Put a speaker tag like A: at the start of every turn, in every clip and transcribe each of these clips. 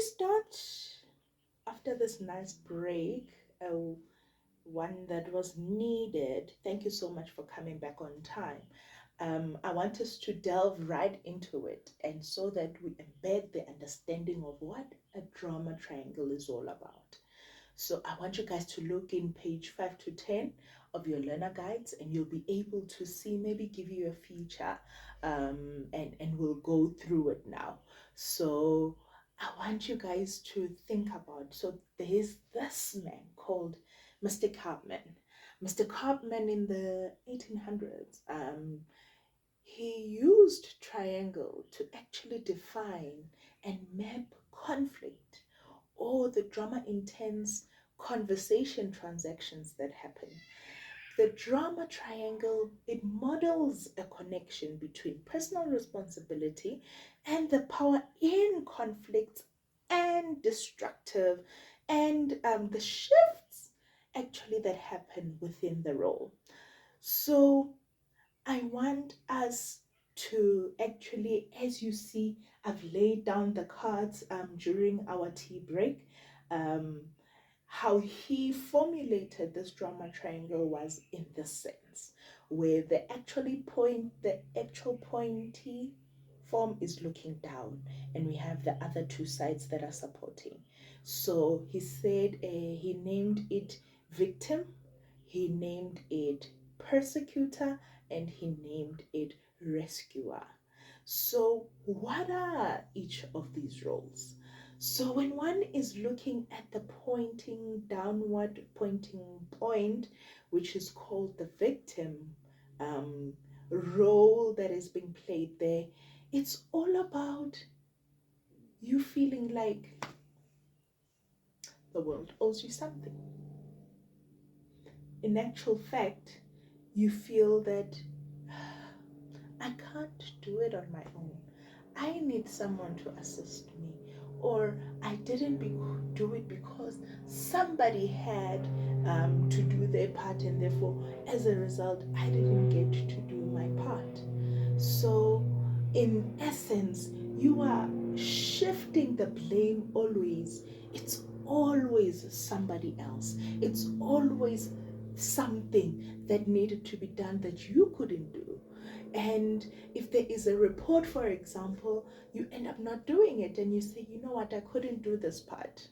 A: we start after this nice break, one that was needed, thank you so much for coming back on time. I want us to delve right into it, and so that we embed the understanding of what a drama triangle is all about. So I want you guys to look in page 5 to 10 of your learner guides, and you'll be able to see, maybe give you a feature, and we'll go through it now. So I want you guys to think about, so there's this man called Mr. Cartman. Mr. Cartman in the 1800s, he used triangle to actually define and map conflict or the drama intense conversation transactions that happen. The drama triangle, it models a connection between personal responsibility and the power in conflicts and destructive and the shifts actually that happen within the role. So I want us to actually, as you see, I've laid down the cards during our tea break. Um, how he formulated this drama triangle was in this sense, where the actual pointy form is looking down, and we have the other two sides that are supporting. So he said he named it victim, he named it persecutor, and he named it rescuer. So, what are each of these roles? So, when one is looking at the pointing downward pointing point, which is called the victim um, role that is being played there, it's all about you feeling like the world owes you something. In actual fact, you feel that I can't do it on my own. I need someone to assist me. Or I didn't do it because somebody had to do their part, and therefore, as a result, I didn't get to do my part. So, in essence, you are shifting the blame always. It's always somebody else, it's always something that needed to be done that you couldn't do. And if there is a report, for example, you end up not doing it and you say, you know what, I couldn't do this part.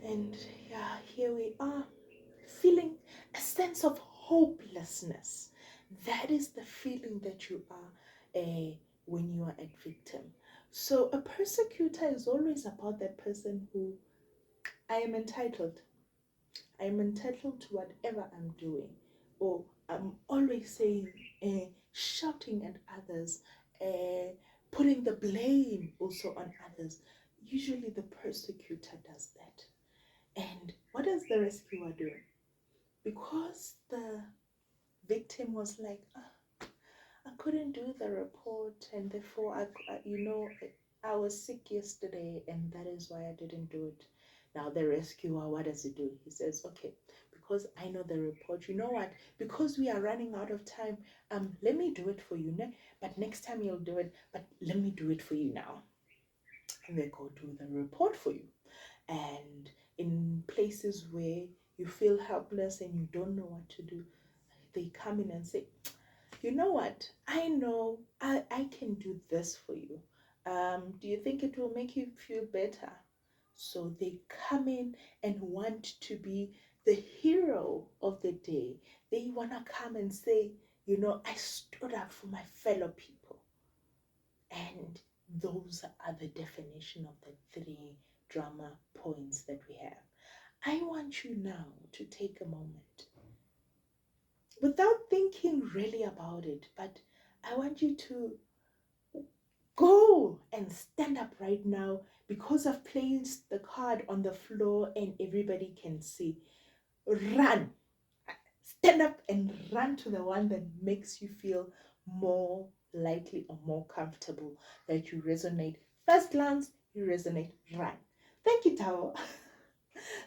A: And yeah, here we are, feeling a sense of hopelessness. That is the feeling that you are when you are a victim. So a persecutor is always about that person who, I am entitled. I am entitled to whatever I'm doing. Or I'm always saying, shouting at others, putting the blame also on others. Usually the persecutor does that. And what does the rescuer do? Because the victim was like, I couldn't do the report, and therefore, I was sick yesterday, and that is why I didn't do it. Now, the rescuer, what does he do? He says, okay, because I know the report, you know what? Because we are running out of time, let me do it for you. But next time you'll do it, but let me do it for you now. And they go do the report for you. And in places where you feel helpless and you don't know what to do, they come in and say, you know what? I know I can do this for you. Do you think it will make you feel better? So they come in and want to be the hero of the day. They want to come and say, I stood up for my fellow people. And those are the definition of the three drama points that we have. I want you now to take a moment without thinking really about it, but I want you to go and stand up right now because I've placed the card on the floor and everybody can see. Run. Stand up and run to the one that makes you feel more likely or more comfortable, that you resonate. First glance, you resonate. Run. Thank you, Tao.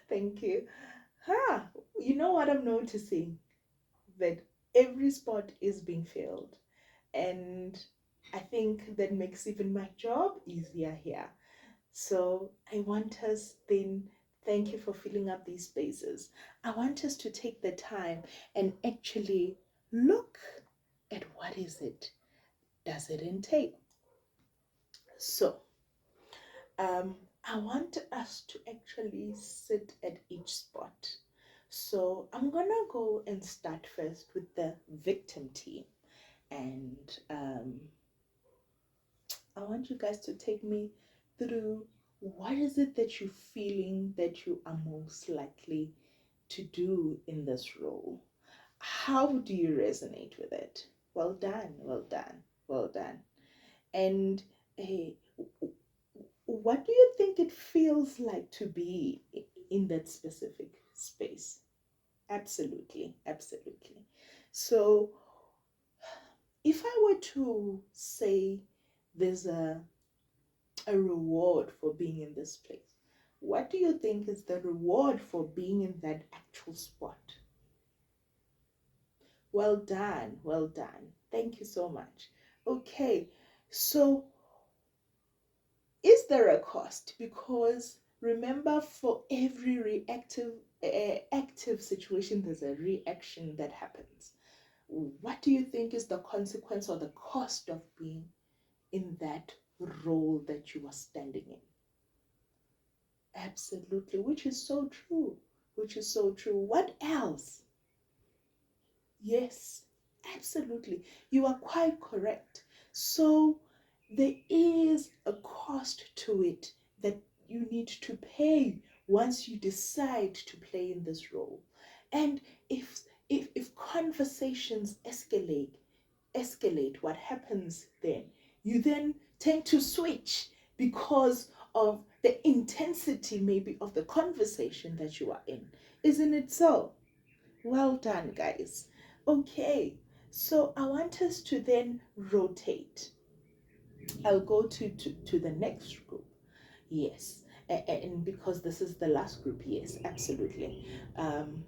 A: Thank you. You know what I'm noticing? That every spot is being filled. And I think that makes even my job easier here. So I want us then, thank you for filling up these spaces. I want us to take the time and actually look at what is it does it entail. So um, I want us to actually sit at each spot. So I'm gonna go and start first with the victim team, and I want you guys to take me through what is it that you're feeling that you are most likely to do in this role. How do you resonate with it? Well done, well done, well done. And hey, what do you think it feels like to be in that specific space? Absolutely, absolutely. So, if I were to say there's a reward for being in this place, what do you think is the reward for being in that actual spot? Well done, well done. Thank you so much. Okay, so is there a cost? Because remember, for every reactive active situation, there's a reaction that happens. What do you think is the consequence or the cost of being in that role that you are standing in? Absolutely, which is so true. Which is so true. What else? Yes, absolutely. You are quite correct. So there is a cost to it that you need to pay once you decide to play in this role. And if conversations escalate, what happens then? You then tend to switch because of the intensity maybe of the conversation that you are in. Isn't it so? Well done, guys. Okay, so I want us to then rotate. I'll go to the next group. Yes, and because this is the last group, yes, absolutely. Um,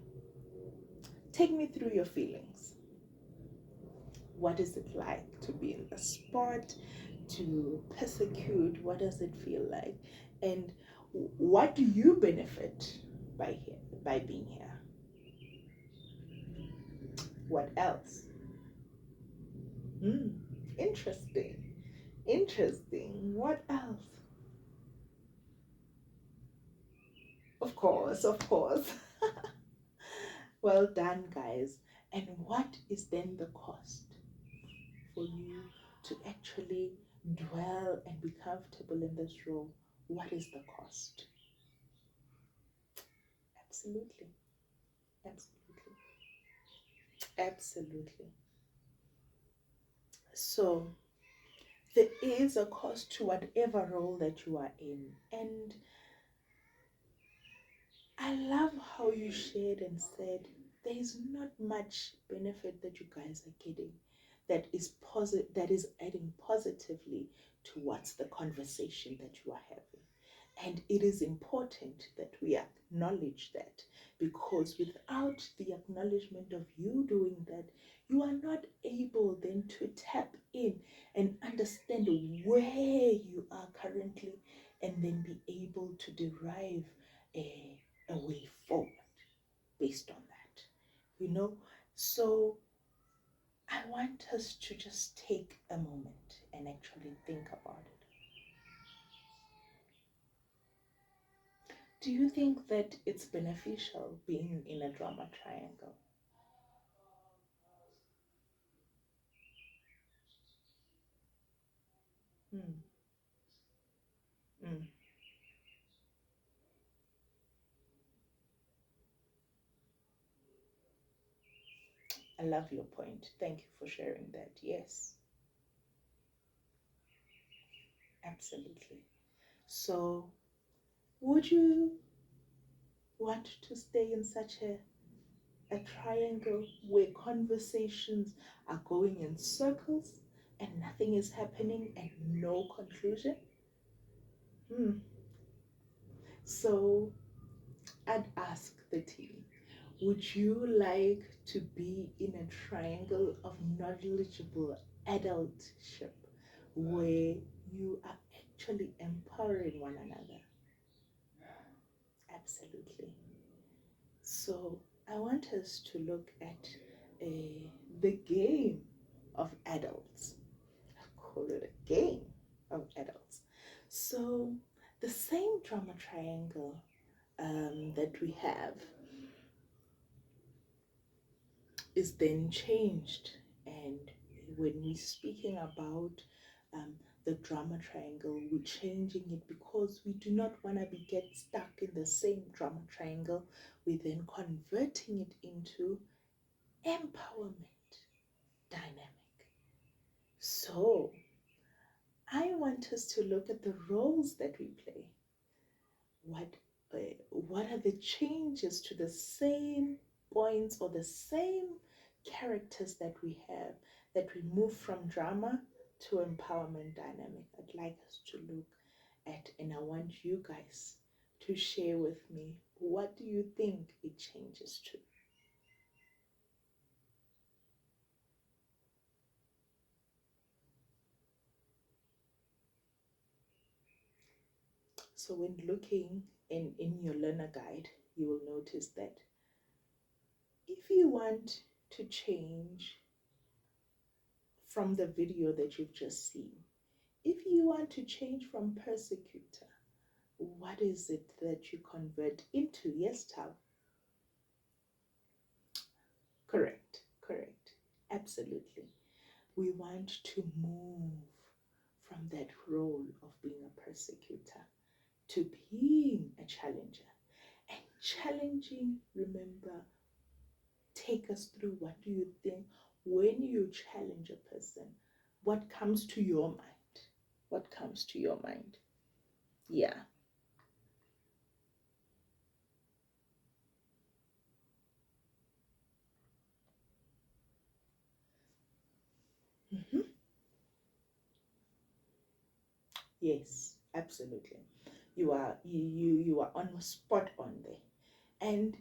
A: Take me through your feelings. What is it like to be in the spot, to persecute? What does it feel like? And what do you benefit by being here? What else? Hmm, interesting. Interesting. What else? Of course, of course. Well done, guys. And what is then the cost for you to actually dwell and be comfortable in this role? What is the cost? Absolutely. Absolutely. Absolutely. So there is a cost to whatever role that you are in. And I love how you shared and said there is not much benefit that you guys are getting that is adding positively towards the conversation that you are having. And it is important that we acknowledge that, because without the acknowledgement of you doing that, you are not able then to tap in and understand where you are currently, and then be able to derive a way forward based on that. You know, so I want us to just take a moment and actually think about it. Do you think that it's beneficial being in a drama triangle? Hmm. Mm. I love your point. Thank you for sharing that. Yes, absolutely. So, would you want to stay in such a triangle where conversations are going in circles and nothing is happening and no conclusion? Hmm. So, I'd ask the team, would you like to be in a triangle of knowledgeable adultship where you are actually empowering one another. Absolutely. So I want us to look at the game of adults. I call it a game of adults. So the same drama triangle that we have is then changed. And when we're speaking about um, the drama triangle, we're changing it because we do not want to be get stuck in the same drama triangle. We're then converting it into empowerment dynamic. So I want us to look at the roles that we play. What what are the changes to the same points or the same characters that we have that we move from drama to empowerment dynamic? I'd like us to look at, and I want you guys to share with me, what do you think it changes to? So when looking in your learner guide, you will notice that if you want to change from the video that you've just seen, if you want to change from persecutor, what is it that you convert into? Yes, Tal. Correct, correct. Absolutely. We want to move from that role of being a persecutor to being a challenger. And challenging, remember, take us through, what do you think when you challenge a person? What comes to your mind? What comes to your mind? Yeah. Mhm. Yes, absolutely. You are on spot on there. And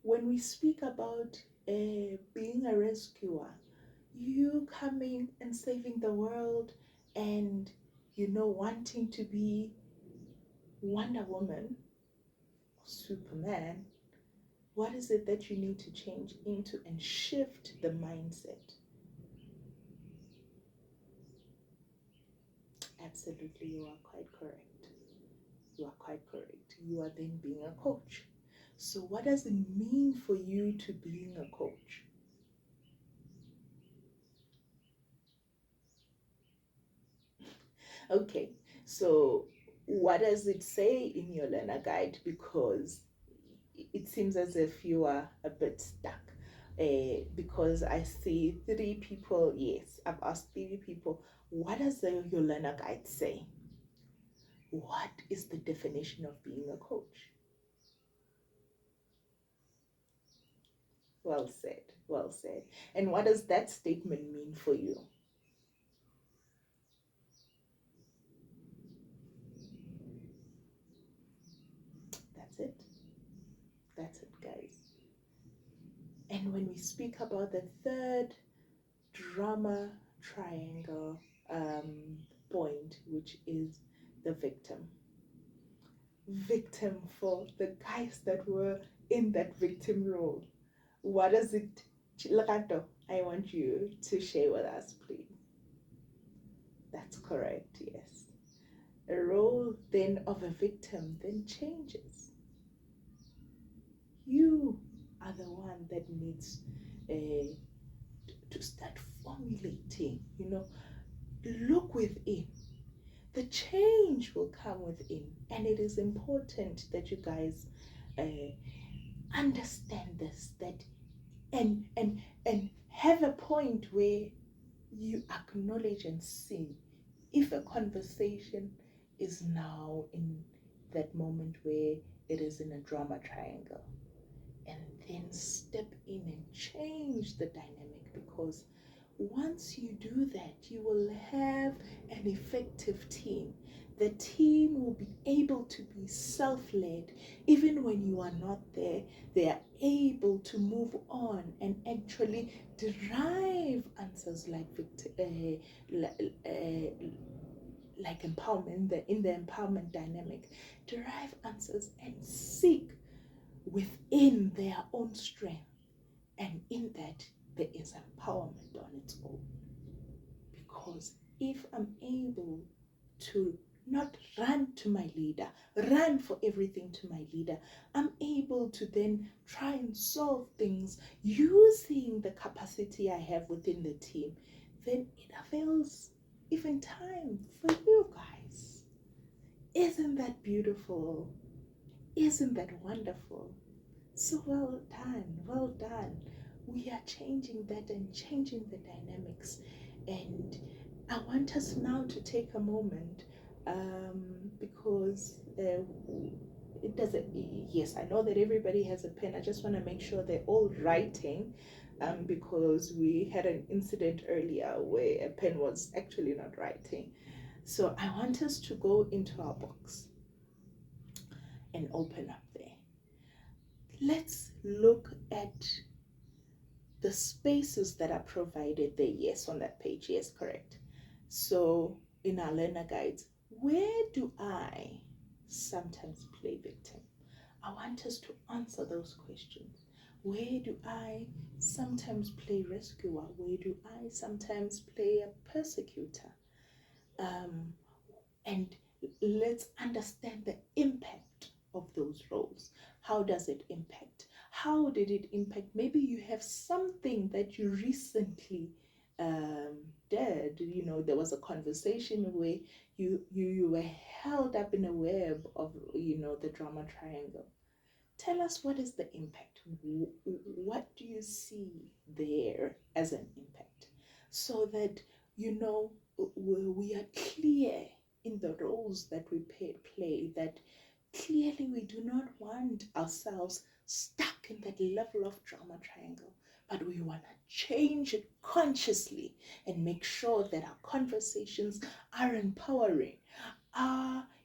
A: when we speak about being a rescuer, you coming and saving the world, and wanting to be Wonder Woman, Superman, what is it that you need to change into and shift the mindset? Absolutely, you are quite correct. You are quite correct. You are then being a coach. So, what does it mean for you to being a coach? Okay, so what does it say in your learner guide? Because it seems as if you are a bit stuck. Because I see three people. Yes, I've asked three people, what does your learner guide say? What is the definition of being a coach? Well said, well said. And what does that statement mean for you? That's it. That's it, guys. And when we speak about the third drama triangle point, which is the victim. Victim for the guys that were in that victim role. What does it, Lakato, I want you to share with us, please. That's correct, yes. A role then of a victim then changes. You are the one that needs uh, to start formulating, look within. The change will come within, and it is important that you guys uh, understand this, that and have a point where you acknowledge and see if a conversation is now in that moment where it is in a drama triangle, and then step in and change the dynamic, because once you do that, you will have an effective team. The team will be able to be self led. Even when you are not there, they are able to move on and actually derive answers like like empowerment, in the empowerment dynamic, derive answers and seek within their own strength. And in that, there is empowerment on its own. Because if I'm able to not run to my leader, run for everything to my leader, I'm able to then try and solve things using the capacity I have within the team, then it avails even time for you guys. Isn't that beautiful? Isn't that wonderful? So well done, well done. We are changing that and changing the dynamics. And I want us now to take a moment, because it doesn't, yes, I know that everybody has a pen. I just want to make sure they're all writing, because we had an incident earlier where a pen was actually not writing. So I want us to go into our box and open up there. Let's look at the spaces that are provided there. Yes, on that page. Yes, correct. So in our learner guides, where do I sometimes play victim? I want us to answer those questions. Where do I sometimes play rescuer? Where do I sometimes play a persecutor? And let's understand the impact of those roles. How does it impact? How did it impact? Maybe you have something that you recently did. You know, there was a conversation where you were held up in a web of, you know, the drama triangle. Tell us, what is the impact? What do you see there as an impact? So that, you know, we are clear in the roles that we play, that clearly we do not want ourselves stuck in that level of drama triangle, but we want to change it consciously and make sure that our conversations are empowering,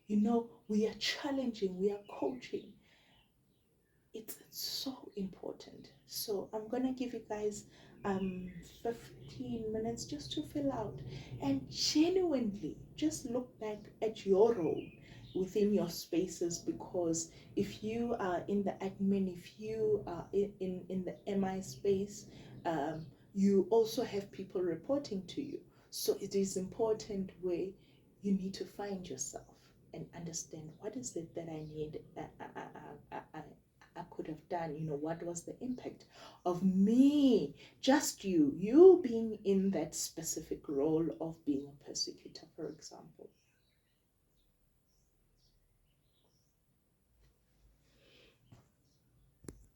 A: you know, we are challenging, we are coaching. It's so important. So I'm gonna give you guys 15 minutes just to fill out and genuinely just look back at your role within your spaces, because if you are in the admin, if you are in the MI space, you also have people reporting to you. So it is important where you need to find yourself and understand, what is it that I need, I could have done, you know, what was the impact of me, just you being in that specific role of being a persecutor, for example.